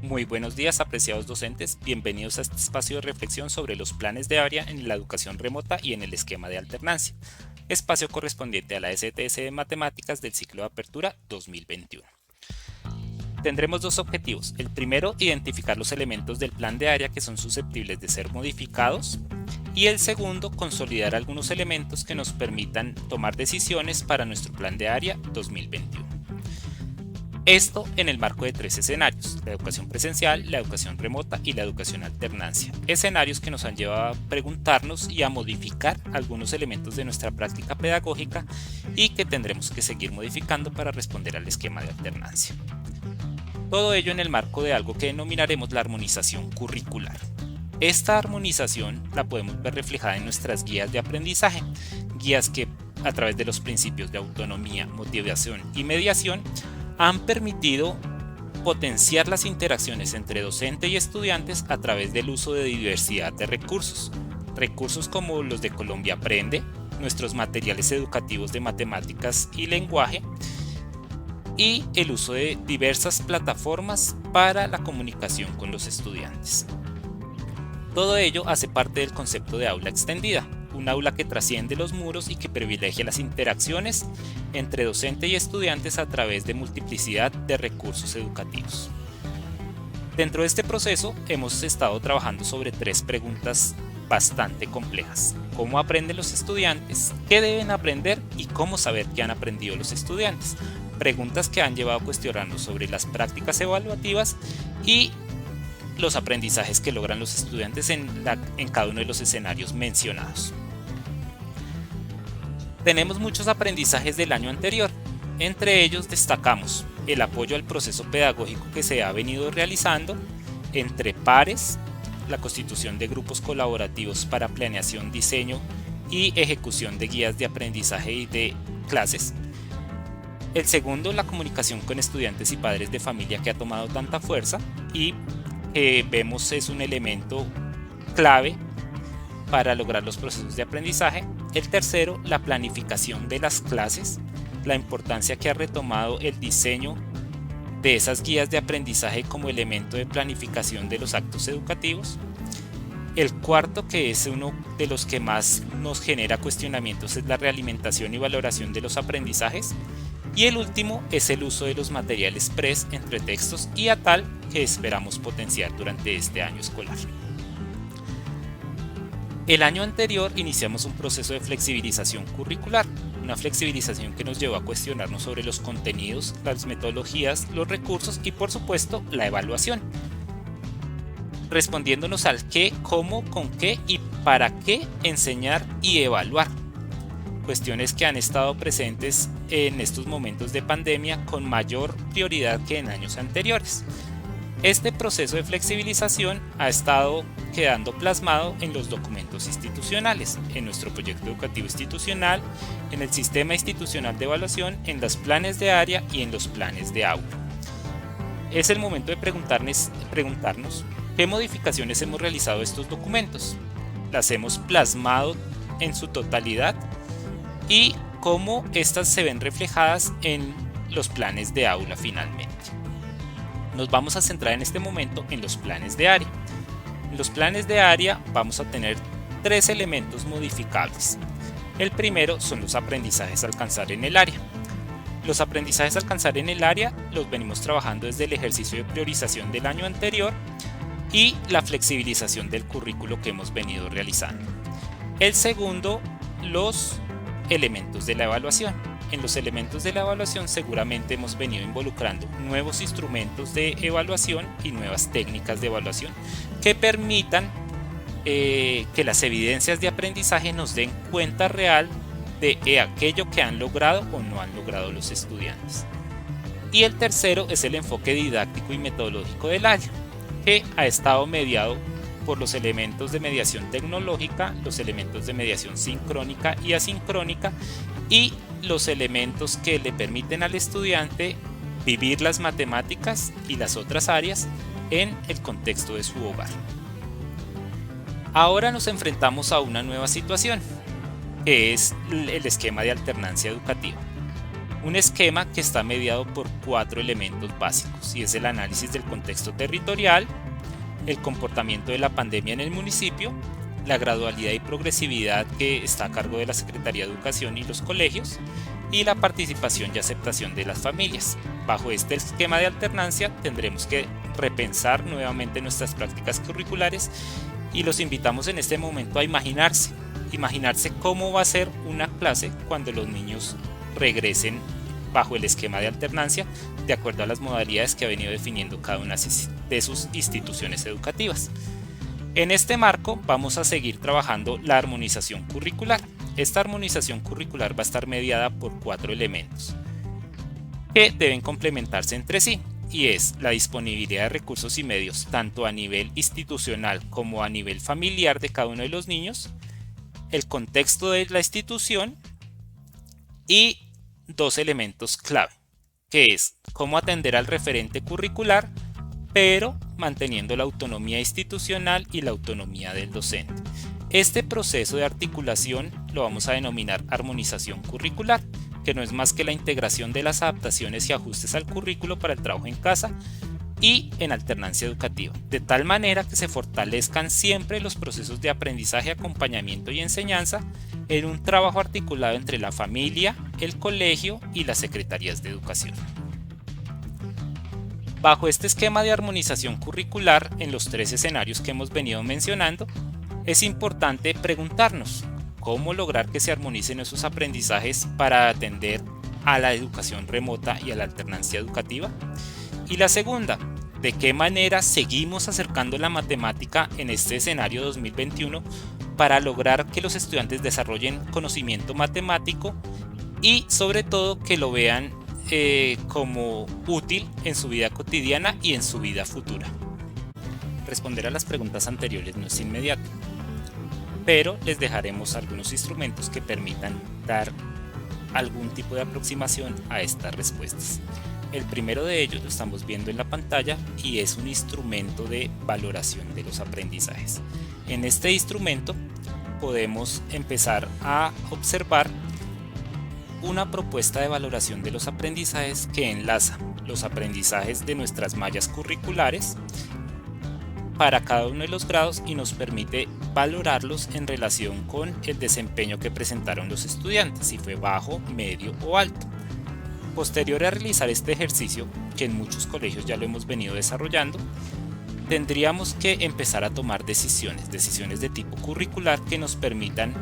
Muy buenos días, apreciados docentes. Bienvenidos a este espacio de reflexión sobre los planes de área en la educación remota y en el esquema de alternancia, espacio correspondiente a la STS de Matemáticas del ciclo de apertura 2021. Tendremos dos objetivos. El primero, identificar los elementos del plan de área que son susceptibles de ser modificados. Y el segundo, consolidar algunos elementos que nos permitan tomar decisiones para nuestro plan de área 2021. Esto en el marco de tres escenarios: la educación presencial, la educación remota y la educación alternancia. Escenarios que nos han llevado a preguntarnos y a modificar algunos elementos de nuestra práctica pedagógica y que tendremos que seguir modificando para responder al esquema de alternancia. Todo ello en el marco de algo que denominaremos la armonización curricular. Esta armonización la podemos ver reflejada en nuestras guías de aprendizaje, guías que a través de los principios de autonomía, motivación y mediación han permitido potenciar las interacciones entre docente y estudiantes a través del uso de diversidad de recursos. Recursos como los de Colombia Aprende, nuestros materiales educativos de matemáticas y lenguaje, y el uso de diversas plataformas para la comunicación con los estudiantes. Todo ello hace parte del concepto de aula extendida, un aula que trasciende los muros y que privilegia las interacciones entre docente y estudiantes a través de multiplicidad de recursos educativos. Dentro de este proceso hemos estado trabajando sobre tres preguntas bastante complejas: ¿cómo aprenden los estudiantes?, ¿qué deben aprender? Y ¿cómo saber qué han aprendido los estudiantes? Preguntas que han llevado a cuestionarnos sobre las prácticas evaluativas y los aprendizajes que logran los estudiantes en cada uno de los escenarios mencionados. Tenemos muchos aprendizajes del año anterior. Entre ellos destacamos el apoyo al proceso pedagógico que se ha venido realizando entre pares, la constitución de grupos colaborativos para planeación, diseño y ejecución de guías de aprendizaje y de clases. El segundo, la comunicación con estudiantes y padres de familia, que ha tomado tanta fuerza y vemos es un elemento clave para lograr los procesos de aprendizaje. El tercero, la planificación de las clases, la importancia que ha retomado el diseño de esas guías de aprendizaje como elemento de planificación de los actos educativos. El cuarto, que es uno de los que más nos genera cuestionamientos, es la realimentación y valoración de los aprendizajes. Y el último es el uso de los materiales PRES entre textos y ATAL, que esperamos potenciar durante este año escolar. El año anterior iniciamos un proceso de flexibilización curricular, una flexibilización que nos llevó a cuestionarnos sobre los contenidos, las metodologías, los recursos y por supuesto la evaluación, respondiéndonos al qué, cómo, con qué y para qué enseñar y evaluar. Cuestiones que han estado presentes en estos momentos de pandemia con mayor prioridad que en años anteriores. Este proceso de flexibilización ha estado quedando plasmado en los documentos institucionales, en nuestro proyecto educativo institucional, en el sistema institucional de evaluación, en los planes de área y en los planes de aula. Es el momento de preguntarnos qué modificaciones hemos realizado a estos documentos, las hemos plasmado en su totalidad y cómo estas se ven reflejadas en los planes de aula finalmente. Nos vamos a centrar en este momento en los planes de área. En los planes de área vamos a tener tres elementos modificables. El primero son los aprendizajes a alcanzar en el área. Los aprendizajes a alcanzar en el área los venimos trabajando desde el ejercicio de priorización del año anterior y la flexibilización del currículo que hemos venido realizando. El segundo, los elementos de la evaluación. En los elementos de la evaluación seguramente hemos venido involucrando nuevos instrumentos de evaluación y nuevas técnicas de evaluación que permitan que las evidencias de aprendizaje nos den cuenta real de aquello que han logrado o no han logrado los estudiantes. Y el tercero es el enfoque didáctico y metodológico del área, que ha estado mediado por los elementos de mediación tecnológica, los elementos de mediación sincrónica y asincrónica y los elementos que le permiten al estudiante vivir las matemáticas y las otras áreas en el contexto de su hogar. Ahora nos enfrentamos a una nueva situación, que es el esquema de alternancia educativa. Un esquema que está mediado por 4 elementos básicos, y es el análisis del contexto territorial, el comportamiento de la pandemia en el municipio, la gradualidad y progresividad que está a cargo de la Secretaría de Educación y los colegios, y la participación y aceptación de las familias. Bajo este esquema de alternancia tendremos que repensar nuevamente nuestras prácticas curriculares y los invitamos en este momento a imaginarse cómo va a ser una clase cuando los niños regresen bajo el esquema de alternancia de acuerdo a las modalidades que ha venido definiendo cada una de sus instituciones educativas. En este marco vamos a seguir trabajando la armonización curricular. Esta armonización curricular va a estar mediada por 4 elementos que deben complementarse entre sí, y es la disponibilidad de recursos y medios tanto a nivel institucional como a nivel familiar de cada uno de los niños, el contexto de la institución y 2 elementos clave, que es cómo atender al referente curricular, pero manteniendo la autonomía institucional y la autonomía del docente. Este proceso de articulación lo vamos a denominar armonización curricular, que no es más que la integración de las adaptaciones y ajustes al currículo para el trabajo en casa y en alternancia educativa, de tal manera que se fortalezcan siempre los procesos de aprendizaje, acompañamiento y enseñanza en un trabajo articulado entre la familia, el colegio y las secretarías de educación. Bajo este esquema de armonización curricular, en los 3 escenarios que hemos venido mencionando, es importante preguntarnos cómo lograr que se armonicen esos aprendizajes para atender a la educación remota y a la alternancia educativa. Y la segunda, ¿de qué manera seguimos acercando la matemática en este escenario 2021 para lograr que los estudiantes desarrollen conocimiento matemático y sobre todo que lo vean como útil en su vida cotidiana y en su vida futura? Responder a las preguntas anteriores no es inmediato, pero les dejaremos algunos instrumentos que permitan dar algún tipo de aproximación a estas respuestas. El primero de ellos lo estamos viendo en la pantalla y es un instrumento de valoración de los aprendizajes. En este instrumento podemos empezar a observar una propuesta de valoración de los aprendizajes que enlaza los aprendizajes de nuestras mallas curriculares para cada uno de los grados y nos permite valorarlos en relación con el desempeño que presentaron los estudiantes, si fue bajo, medio o alto. Posterior a realizar este ejercicio, que en muchos colegios ya lo hemos venido desarrollando, tendríamos que empezar a tomar decisiones de tipo curricular que nos permitan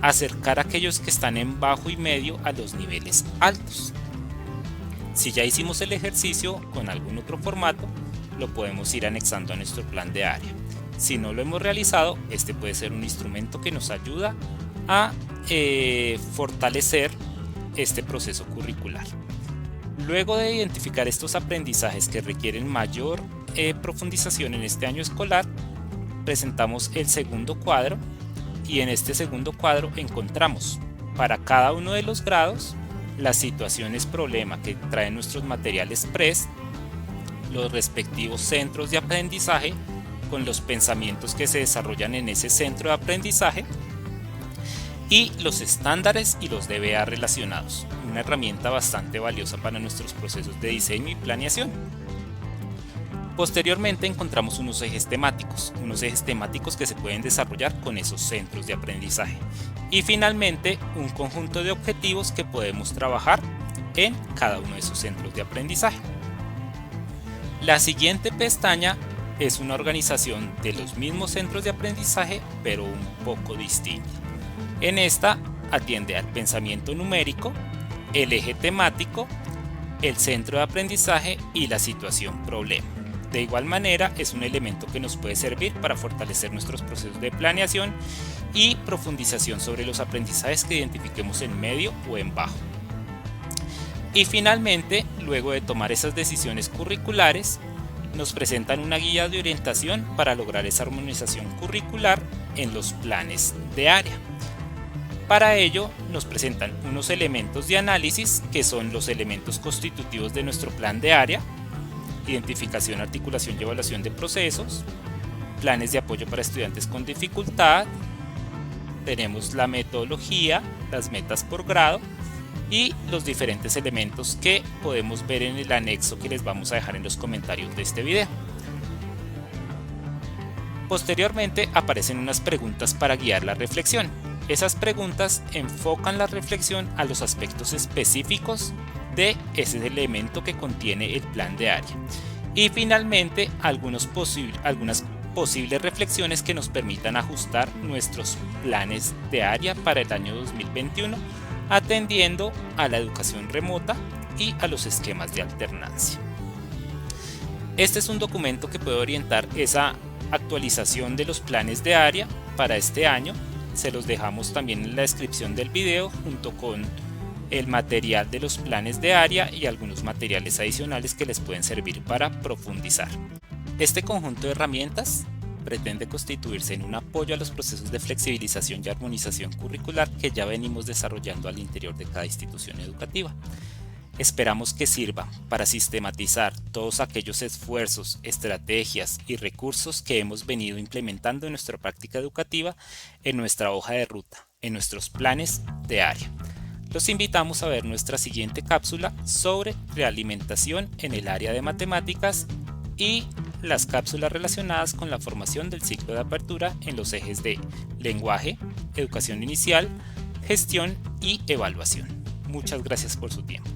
acercar a aquellos que están en bajo y medio a los niveles altos. Si ya hicimos el ejercicio con algún otro formato, lo podemos ir anexando a nuestro plan de área. Si no lo hemos realizado, este puede ser un instrumento que nos ayuda a fortalecer este proceso curricular. Luego de identificar estos aprendizajes que requieren mayor profundización en este año escolar, presentamos el segundo cuadro, y en este segundo cuadro encontramos para cada uno de los grados las situaciones problema que traen nuestros materiales PRES, los respectivos centros de aprendizaje con los pensamientos que se desarrollan en ese centro de aprendizaje y los estándares y los DBA relacionados, una herramienta bastante valiosa para nuestros procesos de diseño y planeación. Posteriormente encontramos unos ejes temáticos que se pueden desarrollar con esos centros de aprendizaje. Y finalmente un conjunto de objetivos que podemos trabajar en cada uno de esos centros de aprendizaje. La siguiente pestaña es una organización de los mismos centros de aprendizaje, pero un poco distinta. En esta atiende al pensamiento numérico, el eje temático, el centro de aprendizaje y la situación problema. De igual manera, es un elemento que nos puede servir para fortalecer nuestros procesos de planeación y profundización sobre los aprendizajes que identifiquemos en medio o en bajo. Y finalmente, luego de tomar esas decisiones curriculares, nos presentan una guía de orientación para lograr esa armonización curricular en los planes de área. Para ello, nos presentan unos elementos de análisis que son los elementos constitutivos de nuestro plan de área: identificación, articulación y evaluación de procesos, planes de apoyo para estudiantes con dificultad, tenemos la metodología, las metas por grado y los diferentes elementos que podemos ver en el anexo que les vamos a dejar en los comentarios de este video. Posteriormente aparecen unas preguntas para guiar la reflexión. Esas preguntas enfocan la reflexión a los aspectos específicos de ese elemento que contiene el plan de área. Y finalmente algunas posibles reflexiones que nos permitan ajustar nuestros planes de área para el año 2021, atendiendo a la educación remota y a los esquemas de alternancia. Este es un documento que puede orientar esa actualización de los planes de área para este año. Se los dejamos también en la descripción del video junto con el material de los planes de área y algunos materiales adicionales que les pueden servir para profundizar. Este conjunto de herramientas pretende constituirse en un apoyo a los procesos de flexibilización y armonización curricular que ya venimos desarrollando al interior de cada institución educativa. Esperamos que sirva para sistematizar todos aquellos esfuerzos, estrategias y recursos que hemos venido implementando en nuestra práctica educativa, en nuestra hoja de ruta, en nuestros planes de área. Los invitamos a ver nuestra siguiente cápsula sobre realimentación en el área de matemáticas y las cápsulas relacionadas con la formación del ciclo de apertura en los ejes de lenguaje, educación inicial, gestión y evaluación. Muchas gracias por su tiempo.